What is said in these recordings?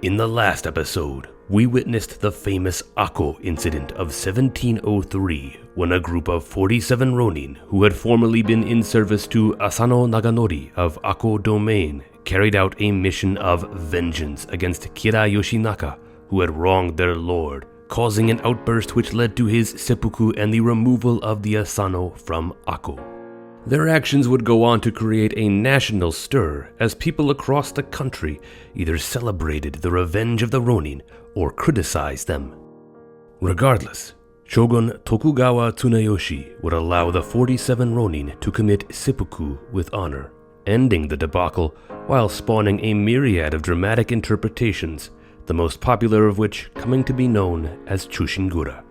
In the last episode, we witnessed the famous Akko incident of 1703 when a group of 47 Ronin who had formerly been in service to Asano Naganori of Akko Domain carried out a mission of vengeance against Kira Yoshinaka, who had wronged their lord, causing an outburst which led to his seppuku and the removal of the Asano from Akko. Their actions would go on to create a national stir as people across the country either celebrated the revenge of the Ronin or criticized them. Regardless, Shogun Tokugawa Tsunayoshi would allow the 47 Ronin to commit seppuku with honor, ending the debacle while spawning a myriad of dramatic interpretations, the most popular of which coming to be known as Chushingura.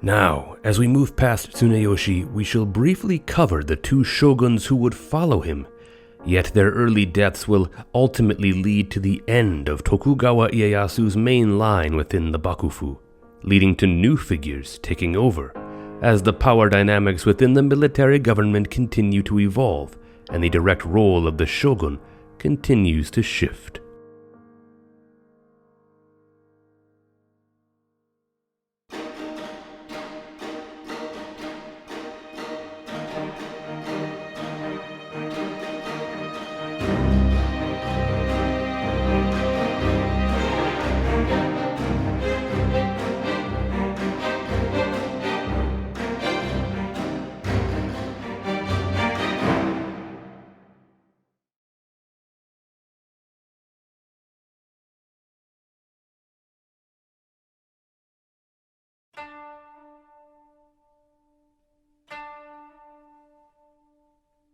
Now, as we move past Tsunayoshi, we shall briefly cover the two shoguns who would follow him, yet their early deaths will ultimately lead to the end of Tokugawa Ieyasu's main line within the Bakufu, leading to new figures taking over, as the power dynamics within the military government continue to evolve, and the direct role of the shogun continues to shift.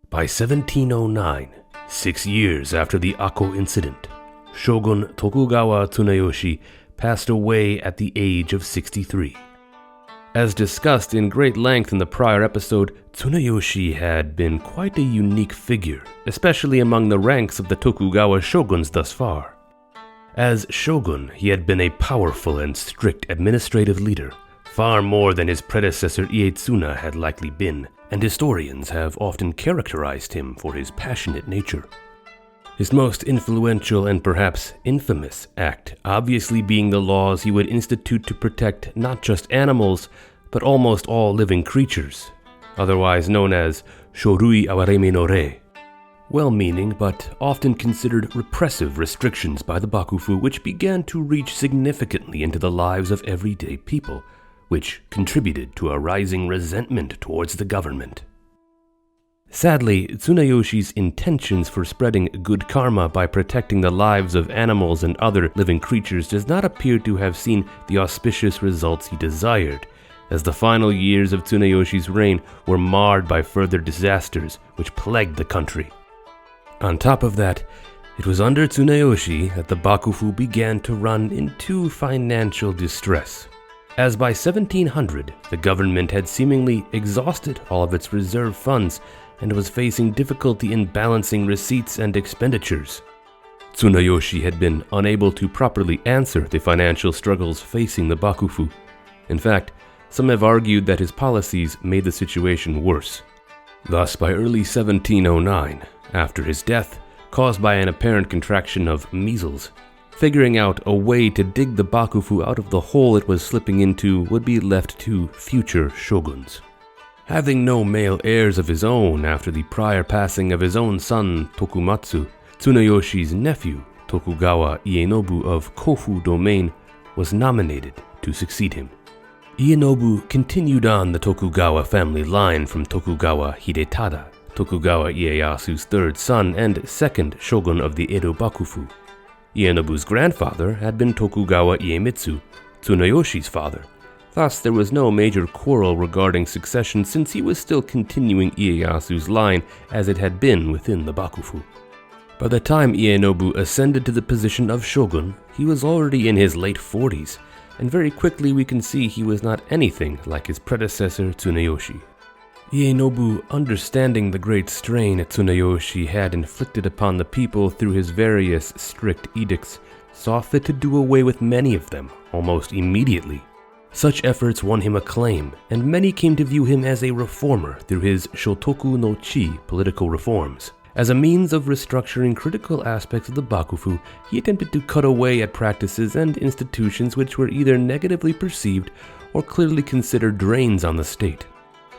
By 1709, 6 years after the Akko incident, Shogun Tokugawa Tsunayoshi passed away at the age of 63. As discussed in great length in the prior episode, Tsunayoshi had been quite a unique figure, especially among the ranks of the Tokugawa shoguns thus far. As shogun, he had been a powerful and strict administrative leader, far more than his predecessor Ietsuna had likely been, and historians have often characterized him for his passionate nature. His most influential and perhaps infamous act obviously being the laws he would institute to protect not just animals, but almost all living creatures, otherwise known as Shorui Awaremi no Rei. Well-meaning but often considered repressive restrictions by the Bakufu which began to reach significantly into the lives of everyday people, which contributed to a rising resentment towards the government. Sadly, Tsunayoshi's intentions for spreading good karma by protecting the lives of animals and other living creatures does not appear to have seen the auspicious results he desired, as the final years of Tsunayoshi's reign were marred by further disasters which plagued the country. On top of that, it was under Tsunayoshi that the Bakufu began to run into financial distress, as by 1700, the government had seemingly exhausted all of its reserve funds and was facing difficulty in balancing receipts and expenditures. Tsunayoshi had been unable to properly answer the financial struggles facing the Bakufu. In fact, some have argued that his policies made the situation worse. Thus, by early 1709, after his death, caused by an apparent contraction of measles, figuring out a way to dig the Bakufu out of the hole it was slipping into would be left to future shoguns. Having no male heirs of his own after the prior passing of his own son Tokumatsu, Tsunayoshi's nephew, Tokugawa Ienobu of Kofu Domain, was nominated to succeed him. Ienobu continued on the Tokugawa family line from Tokugawa Hidetada, Tokugawa Ieyasu's third son and second shogun of the Edo Bakufu. Ienobu's grandfather had been Tokugawa Iemitsu, Tsunayoshi's father. Thus, there was no major quarrel regarding succession since he was still continuing Ieyasu's line as it had been within the Bakufu. By the time Ienobu ascended to the position of shogun, he was already in his late 40s, and very quickly we can see he was not anything like his predecessor Tsunayoshi. Ienobu, understanding the great strain Tsunayoshi had inflicted upon the people through his various strict edicts, saw fit to do away with many of them almost immediately. Such efforts won him acclaim, and many came to view him as a reformer through his Shotoku no Chi political reforms, As a means of restructuring critical aspects of the Bakufu, he attempted to cut away at practices and institutions which were either negatively perceived or clearly considered drains on the state.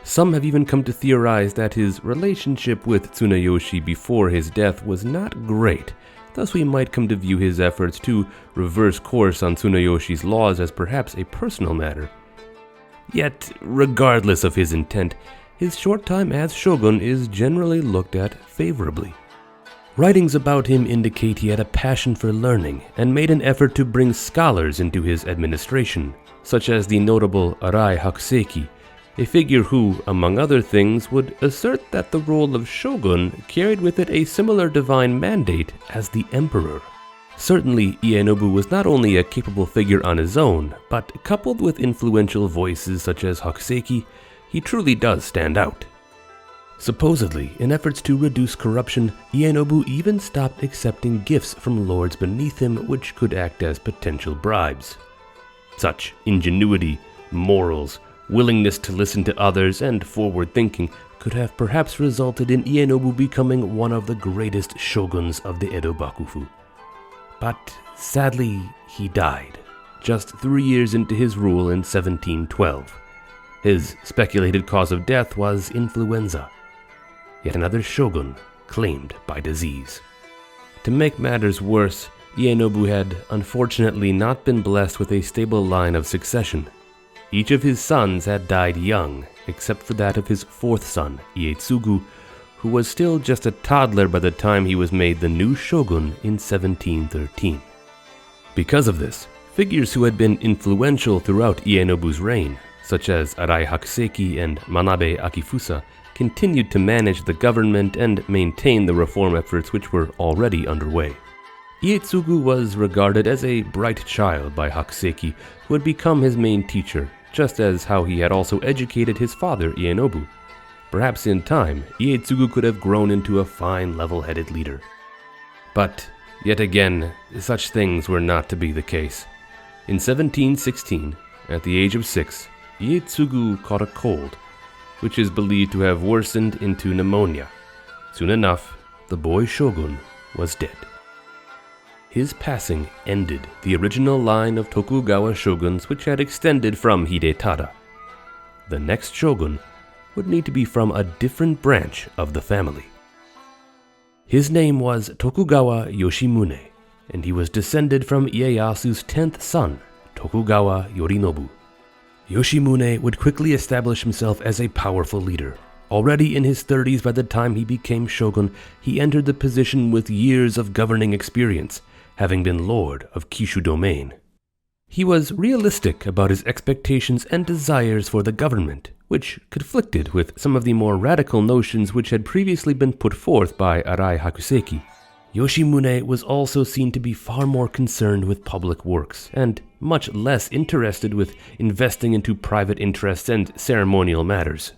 Some have even come to theorize that his relationship with Tsunayoshi before his death was not great, thus we might come to view his efforts to reverse course on Tsunayoshi's laws as perhaps a personal matter. Yet, regardless of his intent, his short time as shogun is generally looked at favorably. Writings about him indicate he had a passion for learning and made an effort to bring scholars into his administration, such as the notable Arai Hakuseki, a figure who, among other things, would assert that the role of shogun carried with it a similar divine mandate as the emperor. Certainly, Ienobu was not only a capable figure on his own, but coupled with influential voices such as Hakuseki, he truly does stand out. Supposedly, in efforts to reduce corruption, Ienobu even stopped accepting gifts from lords beneath him which could act as potential bribes. Such ingenuity, morals, willingness to listen to others, and forward thinking could have perhaps resulted in Ienobu becoming one of the greatest shoguns of the Edo Bakufu. But sadly, he died, just 3 years into his rule in 1712. His speculated cause of death was influenza, yet another shogun claimed by disease. To make matters worse, Ienobu had unfortunately not been blessed with a stable line of succession. Each of his sons had died young, except for that of his fourth son, Ietsugu, who was still just a toddler by the time he was made the new shogun in 1713. Because of this, figures who had been influential throughout Ienobu's reign, such as Arai Hakuseki and Manabe Akifusa, continued to manage the government and maintain the reform efforts which were already underway. Ietsugu was regarded as a bright child by Hakuseki, who had become his main teacher, just as how he had also educated his father Ienobu. Perhaps in time, Ietsugu could have grown into a fine level-headed leader. But, yet again, such things were not to be the case. In 1716, at the age of 6, Ietsugu caught a cold, which is believed to have worsened into pneumonia. Soon enough, the boy shogun was dead. His passing ended the original line of Tokugawa shoguns which had extended from Hidetara. The next shogun would need to be from a different branch of the family. His name was Tokugawa Yoshimune, and he was descended from Ieyasu's 10th son, Tokugawa Yorinobu. Yoshimune would quickly establish himself as a powerful leader. Already in his 30s by the time he became shogun, he entered the position with years of governing experience, having been lord of Kishu domain. He was realistic about his expectations and desires for the government, which conflicted with some of the more radical notions which had previously been put forth by Arai Hakuseki. Yoshimune was also seen to be far more concerned with public works, and much less interested with investing into private interests and ceremonial matters.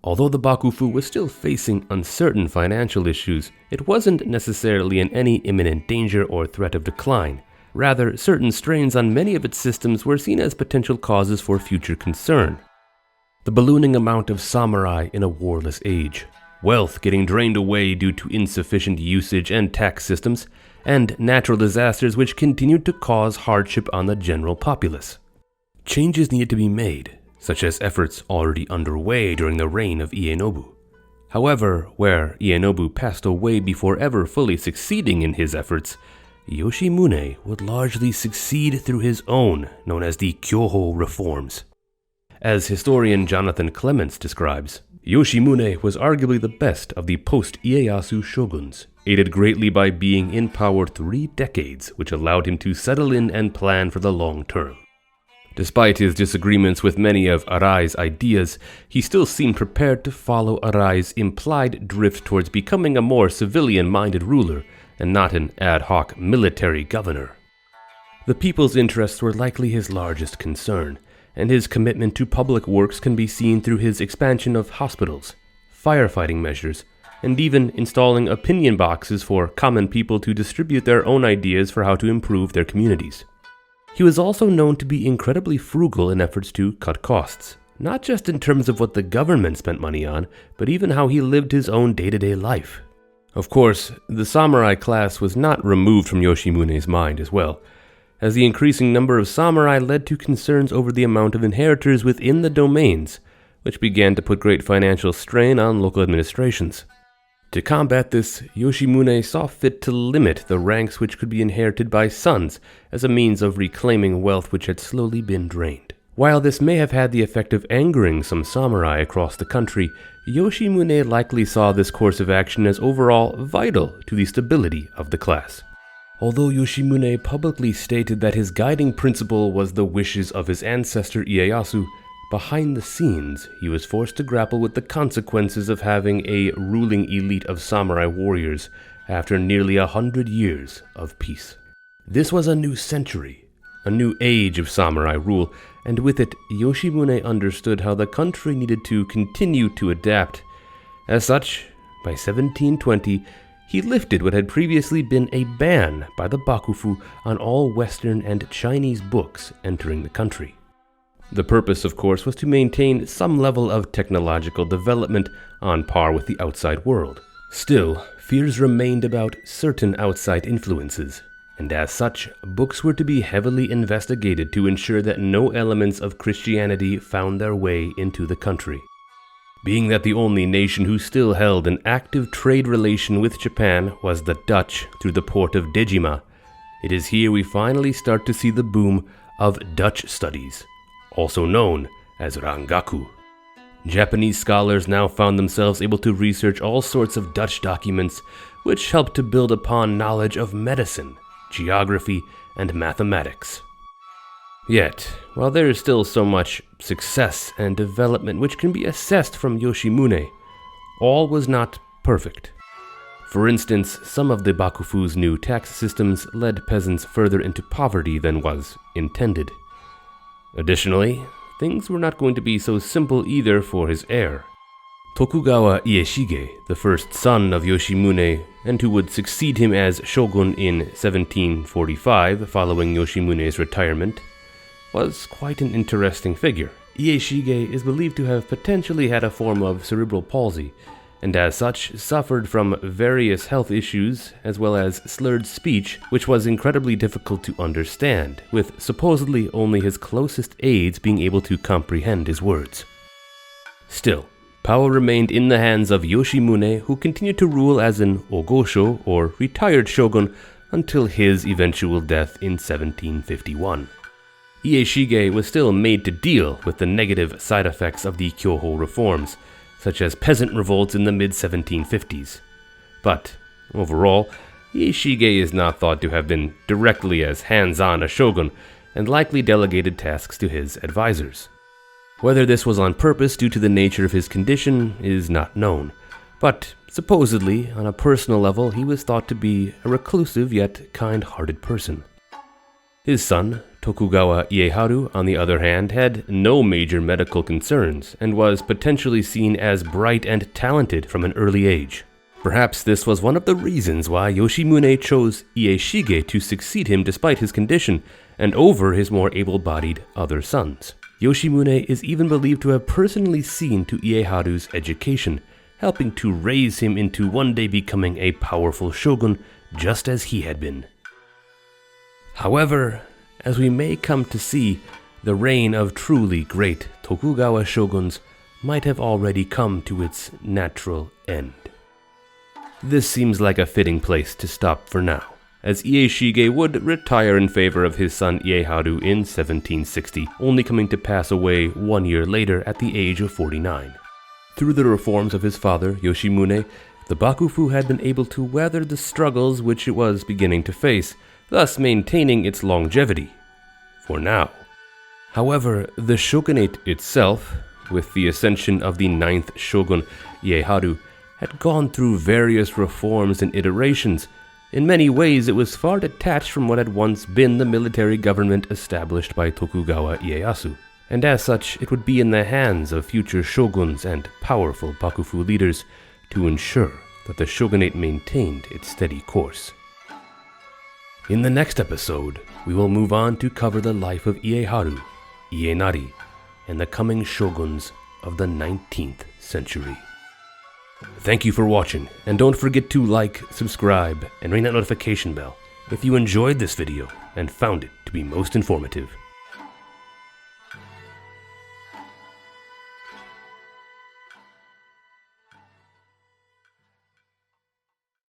Although the Bakufu was still facing uncertain financial issues, it wasn't necessarily in any imminent danger or threat of decline. Rather, certain strains on many of its systems were seen as potential causes for future concern. The ballooning amount of samurai in a warless age, wealth getting drained away due to insufficient usage and tax systems, and natural disasters which continued to cause hardship on the general populace. Changes needed to be made, such as efforts already underway during the reign of Ienobu. However, where Ienobu passed away before ever fully succeeding in his efforts, Yoshimune would largely succeed through his own, known as the Kyoho reforms. As historian Jonathan Clements describes, Yoshimune was arguably the best of the post-Ieyasu shoguns, aided greatly by being in power 3 decades, which allowed him to settle in and plan for the long term. Despite his disagreements with many of Arai's ideas, he still seemed prepared to follow Arai's implied drift towards becoming a more civilian-minded ruler and not an ad hoc military governor. The people's interests were likely his largest concern, and his commitment to public works can be seen through his expansion of hospitals, firefighting measures, and even installing opinion boxes for common people to distribute their own ideas for how to improve their communities. He was also known to be incredibly frugal in efforts to cut costs, not just in terms of what the government spent money on, but even how he lived his own day-to-day life. Of course, the samurai class was not removed from Yoshimune's mind as well, as the increasing number of samurai led to concerns over the amount of inheritors within the domains, which began to put great financial strain on local administrations. To combat this, Yoshimune saw fit to limit the ranks which could be inherited by sons as a means of reclaiming wealth which had slowly been drained. While this may have had the effect of angering some samurai across the country, Yoshimune likely saw this course of action as overall vital to the stability of the class. Although Yoshimune publicly stated that his guiding principle was the wishes of his ancestor Ieyasu, behind the scenes, he was forced to grapple with the consequences of having a ruling elite of samurai warriors after nearly 100 years of peace. This was a new century, a new age of samurai rule, and with it, Yoshimune understood how the country needed to continue to adapt. As such, by 1720, he lifted what had previously been a ban by the Bakufu on all Western and Chinese books entering the country. The purpose, of course, was to maintain some level of technological development on par with the outside world. Still, fears remained about certain outside influences, and as such, books were to be heavily investigated to ensure that no elements of Christianity found their way into the country. Being that the only nation who still held an active trade relation with Japan was the Dutch through the port of Dejima, it is here we finally start to see the boom of Dutch studies, also known as Rangaku. Japanese scholars now found themselves able to research all sorts of Dutch documents, which helped to build upon knowledge of medicine, geography, and mathematics. Yet, while there is still so much success and development which can be assessed from Yoshimune, all was not perfect. For instance, some of the Bakufu's new tax systems led peasants further into poverty than was intended. Additionally, things were not going to be so simple either for his heir. Tokugawa Ieyasu, the first son of Yoshimune, and who would succeed him as shogun in 1745 following Yoshimune's retirement, was quite an interesting figure. Ieyasu is believed to have potentially had a form of cerebral palsy, and as such suffered from various health issues as well as slurred speech, which was incredibly difficult to understand, with supposedly only his closest aides being able to comprehend his words. Still, power remained in the hands of Yoshimune, who continued to rule as an ogosho, or retired shogun, until his eventual death in 1751. Ieyasu was still made to deal with the negative side effects of the Kyoho reforms, such as peasant revolts in the mid-1750s. But, overall, Ieyasu is not thought to have been directly as hands-on a shogun, and likely delegated tasks to his advisors. Whether this was on purpose due to the nature of his condition is not known, but supposedly, on a personal level, he was thought to be a reclusive yet kind-hearted person. His son, Tokugawa Ieyasu, on the other hand, had no major medical concerns and was potentially seen as bright and talented from an early age. Perhaps this was one of the reasons why Yoshimune chose Ieyasu to succeed him despite his condition and over his more able-bodied other sons. Yoshimune is even believed to have personally seen to Ieyasu's education, helping to raise him into one day becoming a powerful shogun just as he had been. However, as we may come to see, the reign of truly great Tokugawa shoguns might have already come to its natural end. This seems like a fitting place to stop for now, as Ieyasu would retire in favor of his son Ieyasu in 1760, only coming to pass away 1 year later at the age of 49. Through the reforms of his father, Yoshimune, the Bakufu had been able to weather the struggles which it was beginning to face, thus maintaining its longevity, for now. However, the shogunate itself, with the ascension of the 9th shogun, Ieyasu, had gone through various reforms and iterations. In many ways, it was far detached from what had once been the military government established by Tokugawa Ieyasu, and as such, it would be in the hands of future shoguns and powerful Bakufu leaders to ensure that the shogunate maintained its steady course. In the next episode, we will move on to cover the life of Ieyasu, Ienari, and the coming shoguns of the 19th century. Thank you for watching, and don't forget to like, subscribe, and ring that notification bell if you enjoyed this video and found it to be most informative.